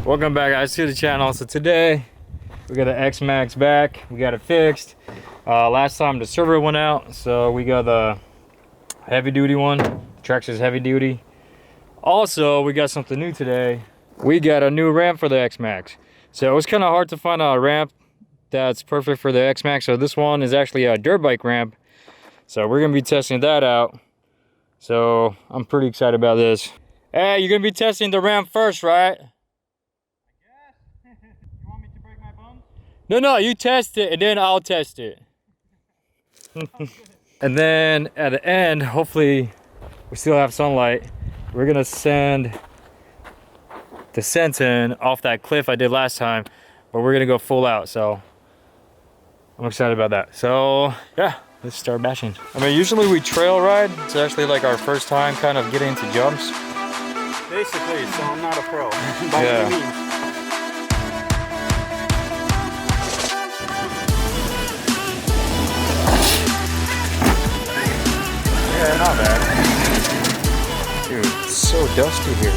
Welcome back, guys, to the channel. So today we got the Xmaxx back. We got it fixed. Last time the servo went out, so we got the heavy duty one, Traxxas heavy duty. Also, we got something new today. We got a new ramp for the Xmaxx. So it was kind of hard to find a ramp that's perfect for the Xmaxx. So this one is actually a dirt bike ramp. So we're gonna be testing that out. So I'm pretty excited about this. Hey, you're gonna be testing the ramp first, right? No, you test it and then I'll test it. And then at the end, hopefully we still have sunlight. We're gonna send the Sentin off that cliff I did last time, but we're gonna go full out. So I'm excited about that. So yeah, let's start bashing. I mean, usually we trail ride. It's actually like our first time kind of getting into jumps. Basically, so I'm not a pro. By Yeah. any means. Yeah, not bad. Dude, it's so dusty here.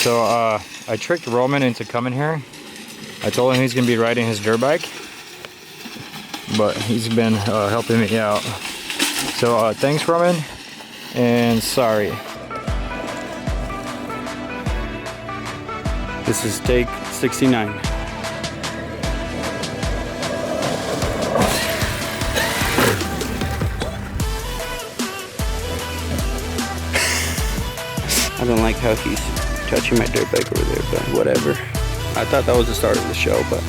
So I tricked Roman into coming here. I told him he's gonna be riding his dirt bike, but he's been helping me out. So thanks, Roman, and sorry. This is take 69. I don't like how he's touching my dirt bike over there, but whatever. I thought that was the start of the show, but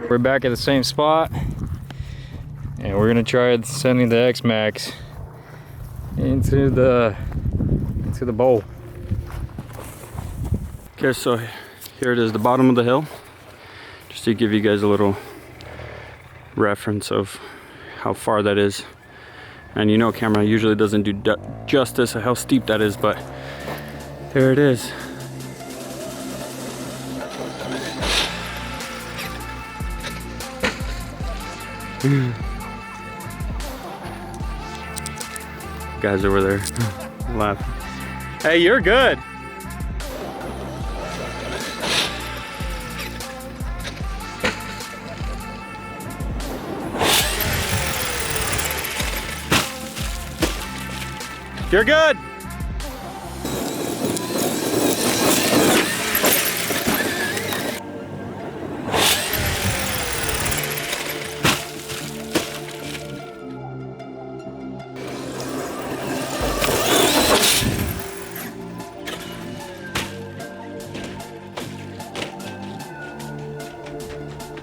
we're back at the same spot, and we're gonna try sending the Xmaxx into the bowl. okay, so here it is, the bottom of the hill, just to give you guys a little reference of how far that is. And you know, camera usually doesn't do justice of how steep that is, but there it is. Guys over there laughing. Hey, you're good. You're good.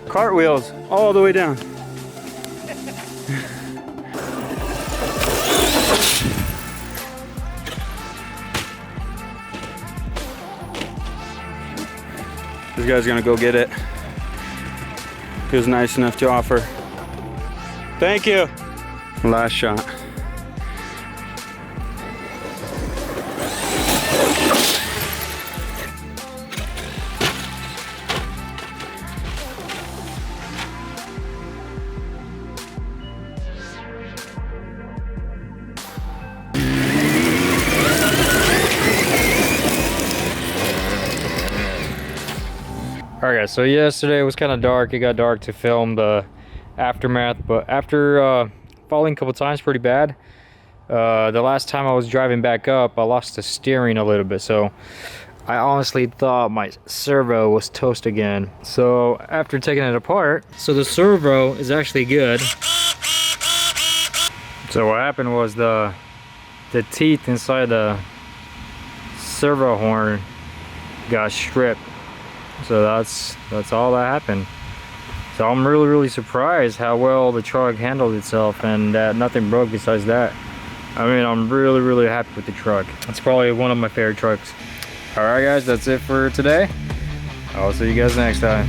Cartwheels all the way down. This guy's gonna go get it. He was nice enough to offer. Thank you. Last shot. All right, guys, so yesterday it was kind of dark. It got dark to film the aftermath, but after falling a couple times pretty bad, the last time I was driving back up, I lost the steering a little bit, so I honestly thought my servo was toast again. So after taking it apart, so the servo is actually good. So what happened was the teeth inside the servo horn got stripped. So that's all that happened. So I'm really surprised how well the truck handled itself, and that nothing broke besides that. I mean, I'm really happy with the truck. It's probably one of my favorite trucks. All right, guys, that's it for today. I'll see you guys next time.